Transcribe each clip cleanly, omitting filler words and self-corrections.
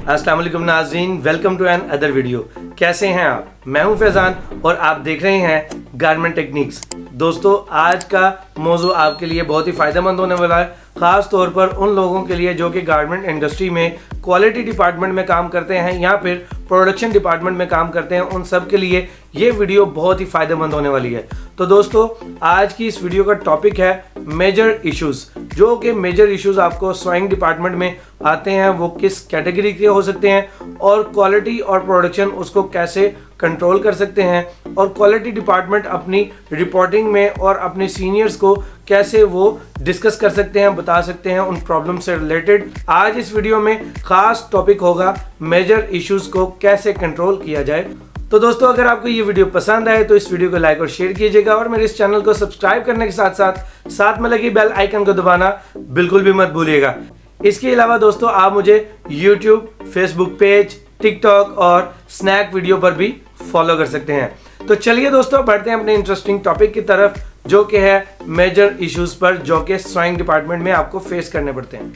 अस्सलाम वालेकुम नाज़रीन, welcome to another video. कैसे हैं आप? मैं हूं फैज़ान और आप देख रहे हैं गारमेंट टेक्निक्स। दोस्तों, आज का मौजू आपके लिए बहुत ही फ़ायदेमंद होने वाला है, ख़ास तौर पर उन लोगों के लिए जो कि गारमेंट इंडस्ट्री में क्वालिटी डिपार्टमेंट में काम करते हैं या फिर प्रोडक्शन डिपार्टमेंट में काम करते हैं। उन सब के लिए ये वीडियो बहुत ही फ़ायदेमंद होने वाली है। तो दोस्तों, आज की इस वीडियो का टॉपिक है मेजर इश्यूज़। जो कि मेजर इश्यूज़ आपको सोइंग डिपार्टमेंट में आते हैं वो किस कैटेगरी के हो सकते हैं और क्वालिटी और प्रोडक्शन उसको कैसे कंट्रोल कर सकते हैं, और क्वालिटी डिपार्टमेंट अपनी रिपोर्टिंग में और अपने सीनियर्स को कैसे वो डिस्कस कर सकते हैं, बता सकते हैं उन प्रॉब्लम से रिलेटेड। आज इस वीडियो में खास टॉपिक होगा मेजर इश्यूज़ को कैसे कंट्रोल किया जाए। तो दोस्तों, अगर आपको ये वीडियो पसंद आए तो इस वीडियो को लाइक और शेयर कीजिएगा और मेरे इस चैनल को सब्सक्राइब करने के साथ साथ में लगी बेल आइकन को दबाना बिल्कुल भी मत भूलिएगा। इसके अलावा दोस्तों, आप मुझे यूट्यूब, फेसबुक पेज, टिकटॉक और स्नैक वीडियो पर भी फॉलो कर सकते हैं। तो चलिए दोस्तों, बढ़ते हैं अपने इंटरेस्टिंग टॉपिक की तरफ, जो कि है मेजर इश्यूज पर जो कि सोइंग डिपार्टमेंट में आपको फेस करने पड़ते हैं।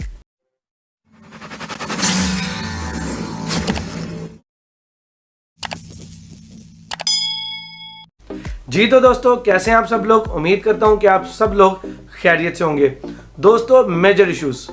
जी तो दोस्तों, कैसे हैं आप सब लोग? उम्मीद करता हूं कि आप सब लोग खैरियत से होंगे। दोस्तों, मेजर इश्यूज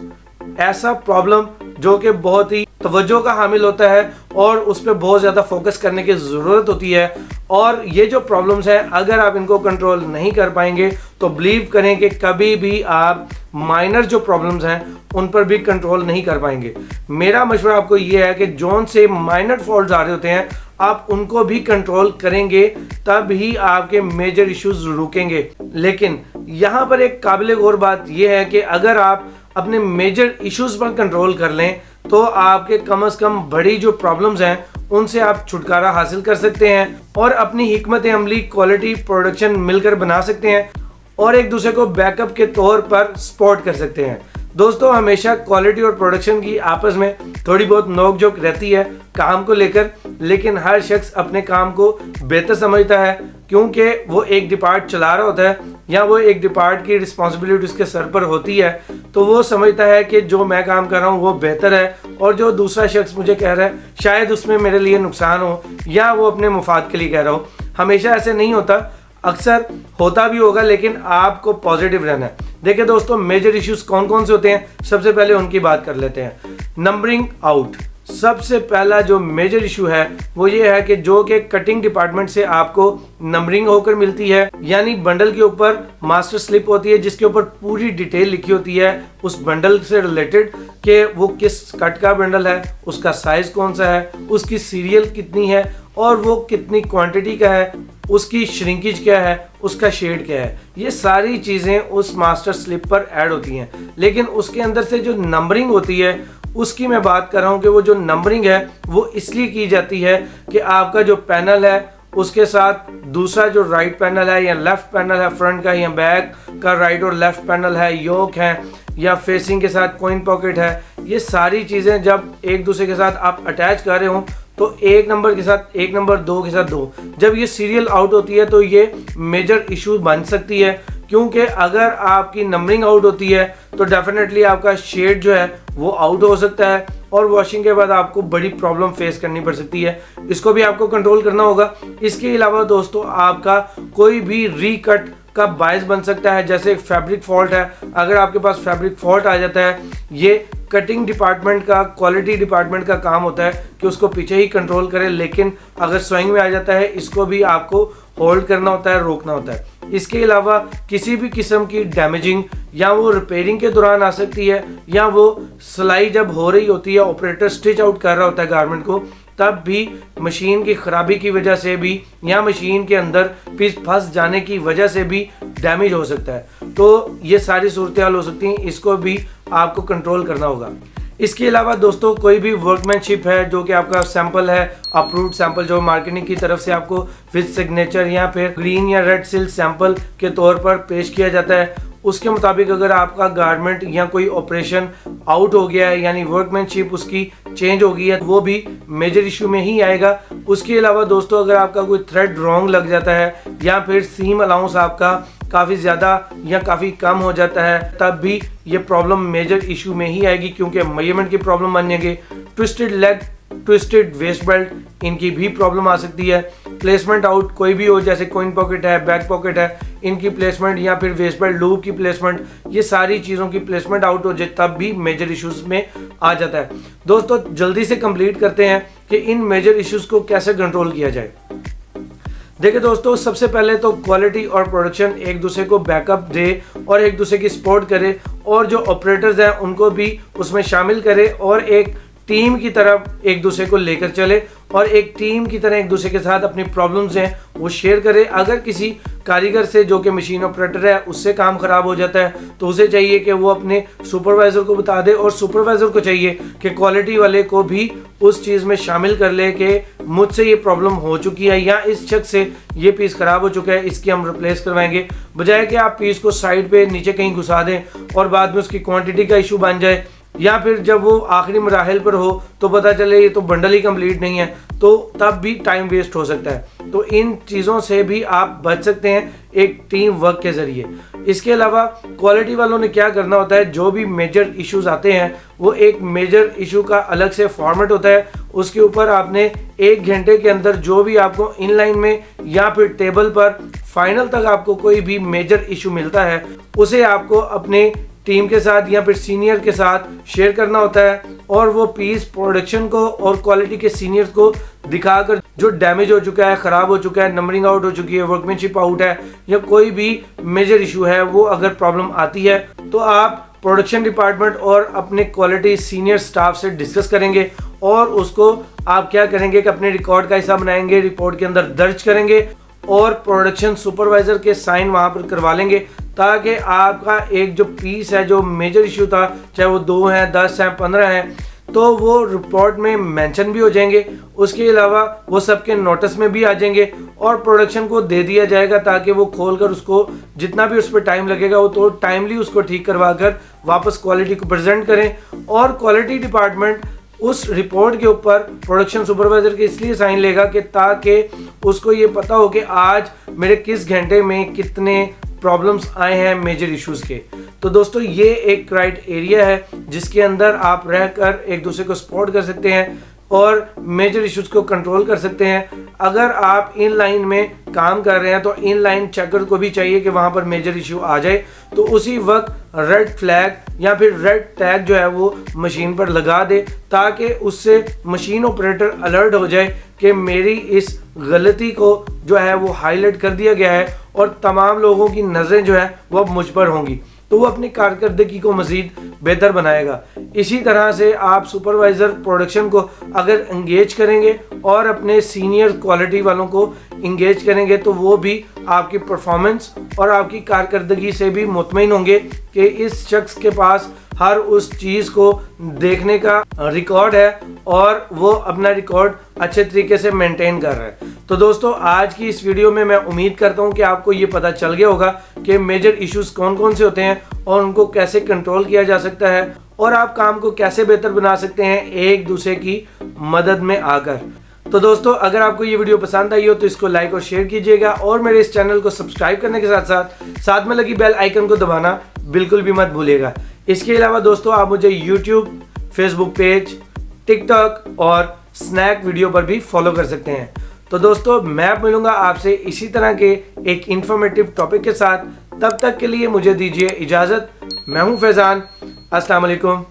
ऐसा प्रॉब्लम जो कि बहुत ही तवज्जो का हामिल होता है और उस पर बहुत ज़्यादा फोकस करने की ज़रूरत होती है। और ये जो प्रॉब्लम्स हैं, अगर आप इनको कंट्रोल नहीं कर पाएंगे तो बिलीव करें कि कभी भी आप माइनर जो प्रॉब्लम्स हैं उन पर भी कंट्रोल नहीं कर पाएंगे। मेरा मशवरा आपको ये है कि जोन से माइनर फॉल्ट्स आ रहे होते हैं आप उनको भी कंट्रोल करेंगे, तब ही आपके मेजर इश्यूज रुकेंगे। लेकिन यहाँ पर एक काबिल गौर बात यह है कि अगर आप अपने मेजर इश्यूज पर कंट्रोल कर लें तो आपके कम से कम बड़ी जो प्रॉब्लम्स हैं उनसे आप छुटकारा हासिल कर सकते हैं और अपनी हिकमत अमली, क्वालिटी, प्रोडक्शन मिलकर बना सकते हैं और एक दूसरे को बैकअप के तौर पर सपोर्ट कर सकते हैं। दोस्तों, हमेशा क्वालिटी और प्रोडक्शन की आपस में थोड़ी बहुत नोक-झोंक रहती है काम को लेकर, लेकिन हर शख्स अपने काम को बेहतर समझता है क्योंकि वो एक डिपार्ट चला रहा होता है या वो एक डिपार्ट की रिस्पॉन्सिबिलिटी उसके सर पर होती है। तो वो समझता है कि जो मैं काम कर रहा हूँ वो बेहतर है और जो दूसरा शख्स मुझे कह रहा है शायद उसमें मेरे लिए नुकसान हो या वो अपने मुफाद के लिए कह रहा हो। हमेशा ऐसे नहीं होता, अक्सर होता भी होगा, लेकिन आपको पॉजिटिव रहना है। देखिए दोस्तों, मेजर इश्यूज कौन कौन से होते हैं, सबसे पहले उनकी बात कर लेते हैं। नंबरिंग आउट सबसे पहला जो मेजर इशू है वो ये है कि जो कि कटिंग डिपार्टमेंट से आपको नंबरिंग होकर मिलती है, यानी बंडल के ऊपर मास्टर स्लिप होती है जिसके ऊपर पूरी डिटेल लिखी होती है उस बंडल से रिलेटेड कि वो किस कट का बंडल है, उसका साइज कौन सा है, उसकी सीरियल कितनी है और वो कितनी क्वांटिटी का है, उसकी श्रिंकेज क्या है, उसका शेड क्या है। ये सारी चीज़ें उस मास्टर स्लिप पर ऐड होती हैं। लेकिन उसके अंदर से जो नंबरिंग होती है उसकी मैं बात कर रहा हूँ कि वो जो नंबरिंग है वो इसलिए की जाती है कि आपका जो पैनल है उसके साथ दूसरा जो राइट पैनल है या लेफ्ट पैनल है, फ्रंट का या बैक का राइट और लेफ्ट पैनल है, योक है या फेसिंग के साथ कॉइन पॉकेट है, ये सारी चीज़ें जब एक दूसरे के साथ आप अटैच कर रहे हो तो एक नंबर के साथ एक नंबर, दो के साथ दो, जब ये सीरियल आउट होती है तो ये मेजर इशू बन सकती है। क्योंकि अगर आपकी नंबरिंग आउट होती है तो डेफिनेटली आपका शेड जो है वो आउट हो सकता है और वॉशिंग के बाद आपको बड़ी प्रॉब्लम फेस करनी पड़ सकती है। इसको भी आपको कंट्रोल करना होगा। इसके अलावा दोस्तों, आपका कोई भी रीकट का बायस बन सकता है। जैसे फैब्रिक फॉल्ट है, अगर आपके पास फैब्रिक फॉल्ट आ जाता है, ये कटिंग डिपार्टमेंट का, क्वालिटी डिपार्टमेंट का काम होता है कि उसको पीछे ही कंट्रोल करें, लेकिन अगर सोइंग में आ जाता है इसको भी आपको होल्ड करना होता है, रोकना होता है। इसके अलावा किसी भी किस्म की डैमेजिंग या वो रिपेयरिंग के दौरान आ सकती है या वो सिलाई जब हो रही होती है, ऑपरेटर स्टिच आउट कर रहा होता है गारमेंट को, तब भी मशीन की ख़राबी की वजह से भी या मशीन के अंदर पीस फंस जाने की वजह से भी डैमेज हो सकता है। तो ये सारी सूरत हाल हो सकती हैं, इसको भी आपको कंट्रोल करना होगा। इसके अलावा दोस्तों, कोई भी वर्कमैनशिप है जो कि आपका सैंपल है, अप्रूव्ड सैंपल जो मार्केटिंग की तरफ से आपको विद सिग्नेचर या फिर ग्रीन या रेड सील सैंपल के तौर पर पेश किया जाता है, उसके मुताबिक अगर आपका गारमेंट या कोई ऑपरेशन आउट हो गया है यानी वर्कमैनशिप उसकी चेंज हो गई है, वो भी मेजर इशू में ही आएगा। उसके अलावा दोस्तों, अगर आपका कोई थ्रेड रॉन्ग लग जाता है या फिर सीम अलाउंस आपका काफ़ी ज़्यादा या काफ़ी कम हो जाता है, तब भी ये प्रॉब्लम मेजर इशू में ही आएगी क्योंकि मेजरमेंट की प्रॉब्लम बन जाएगी। Twisted leg, twisted waste belt, इनकी भी प्रॉब्लम आ सकती है। प्लेसमेंट आउट कोई भी हो, जैसे कॉइन पॉकेट है, बैक पॉकेट है, इनकी प्लेसमेंट या फिर वेस्ट बेल्ट लूप की प्लेसमेंट, ये सारी चीज़ों की प्लेसमेंट आउट हो जाए तब भी मेजर इश्यूज में आ जाता है। दोस्तों जल्दी से कंप्लीट करते हैं कि इन मेजर इश्यूज को कैसे कंट्रोल किया जाए। देखिए दोस्तों, सबसे पहले तो क्वालिटी और प्रोडक्शन एक दूसरे को बैकअप दे और एक दूसरे की सपोर्ट करे, और जो ऑपरेटर्स हैं उनको भी उसमें शामिल करे और एक टीम की तरफ एक दूसरे को लेकर चले और एक टीम की तरह एक दूसरे के साथ अपनी प्रॉब्लम्स हैं वो शेयर करे। अगर किसी कारीगर से जो कि मशीन ऑपरेटर है उससे काम खराब हो जाता है तो उसे चाहिए कि वो अपने सुपरवाइजर को बता दे, और सुपरवाइजर को चाहिए कि क्वालिटी वाले को भी उस चीज़ में शामिल कर ले कि मुझसे ये प्रॉब्लम हो चुकी है या इस शख्स से ये पीस खराब हो चुका है, इसकी हम रिप्लेस करवाएंगे, बजाय कि आप पीस को साइड पे नीचे कहीं घुसा दें और बाद में उसकी क्वांटिटी का इशू बन जाए, या फिर जब वो आखिरी मराहल पर हो तो पता चले ये तो बंडल ही कंप्लीट नहीं है, तो तब भी टाइम वेस्ट हो सकता है। तो इन चीज़ों से भी आप बच सकते हैं एक टीम वर्क के ज़रिए। इसके अलावा क्वालिटी वालों ने क्या करना होता है, जो भी मेजर इश्यूज आते हैं वो एक मेजर इशू का अलग से फॉर्मेट होता है, उसके ऊपर आपने 1 घंटे के अंदर जो भी आपको इनलाइन में या फिर टेबल पर फाइनल तक आपको कोई भी मेजर इशू मिलता है उसे आपको अपने टीम के साथ या फिर सीनियर के साथ शेयर करना होता है, और वो पीस प्रोडक्शन को और क्वालिटी के सीनियर्स को दिखाकर जो डैमेज हो चुका है, ख़राब हो चुका है, नंबरिंग आउट हो चुकी है, वर्कमैनशिप आउट है, या कोई भी मेजर इशू है वो अगर प्रॉब्लम आती है तो आप प्रोडक्शन डिपार्टमेंट और अपने क्वालिटी सीनियर स्टाफ से डिस्कस करेंगे और उसको आप क्या करेंगे कि अपने रिकॉर्ड का हिस्सा बनाएंगे, रिपोर्ट के अंदर दर्ज करेंगे और प्रोडक्शन सुपरवाइजर के साइन वहां पर करवा लेंगे, ताकि आपका एक जो पीस है, जो मेजर इशू था, चाहे वो 2 हैं, 10 हैं, 15 हैं, तो वो रिपोर्ट में मेंशन भी हो जाएंगे। उसके अलावा वो सबके नोटिस में भी आ जाएंगे और प्रोडक्शन को दे दिया जाएगा, ताकि वो खोलकर उसको जितना भी उस पर टाइम लगेगा वो तो टाइमली उसको ठीक करवा कर वापस क्वालिटी को प्रेजेंट करें। और क्वालिटी डिपार्टमेंट उस रिपोर्ट के ऊपर प्रोडक्शन सुपरवाइजर के इसलिए साइन लेगा कि ताकि उसको ये पता हो कि आज मेरे किस घंटे में कितने प्रॉब्लम्स आए हैं मेजर इश्यूज के। तो दोस्तों ये एक क्राइटेरिया है जिसके अंदर आप रहकर एक दूसरे को सपोर्ट कर सकते हैं और मेजर इश्यूज को कंट्रोल कर सकते हैं। अगर आप इन लाइन में काम कर रहे हैं तो इन लाइन चेकर को भी चाहिए कि वहां पर मेजर इश्यू आ जाए, तो उसी वक्त रेड फ्लैग या फिर रेड टैग जो है वो मशीन पर लगा दे, ताकि उससे मशीन ऑपरेटर अलर्ट हो जाए कि मेरी इस गलती को जो है वो हाईलाइट कर दिया गया है और तमाम लोगों की नज़रें जो है वो अब मुझ पर होंगी, तो वो अपनी कारकर्दगी को मज़ीद बेहतर बनाएगा। इसी तरह से आप सुपरवाइज़र प्रोडक्शन को अगर इंगेज करेंगे और अपने सीनियर क्वालिटी वालों को इंगेज करेंगे तो वो भी आपकी परफॉर्मेंस और आपकी कारकर्दगी से भी मुतमईन होंगे कि इस शख्स के पास हर उस चीज़ को देखने का रिकॉर्ड है और वो अपना रिकॉर्ड अच्छे तरीके से मेंटेन कर रहा है। तो दोस्तों आज की इस वीडियो में मैं उम्मीद करता हूँ कि आपको ये पता चल गया होगा कि मेजर इश्यूज कौन कौन से होते हैं और उनको कैसे कंट्रोल किया जा सकता है और आप काम को कैसे बेहतर बना सकते हैं एक दूसरे की मदद में आकर। तो दोस्तों अगर आपको ये वीडियो पसंद आई हो तो इसको लाइक और शेयर कीजिएगा और मेरे इस चैनल को सब्सक्राइब करने के साथ साथ में लगी बेल आइकन को दबाना बिल्कुल भी मत भूलिएगा। इसके अलावा दोस्तों आप मुझे YouTube, Facebook पेज, TikTok और स्नैक वीडियो पर भी फॉलो कर सकते हैं। तो दोस्तों मैं मिलूंगा आपसे इसी तरह के एक इंफॉर्मेटिव टॉपिक के साथ, तब तक के लिए मुझे दीजिए इजाज़त। मैं हूं फैज़ान। अस्सलाम वालेकुम।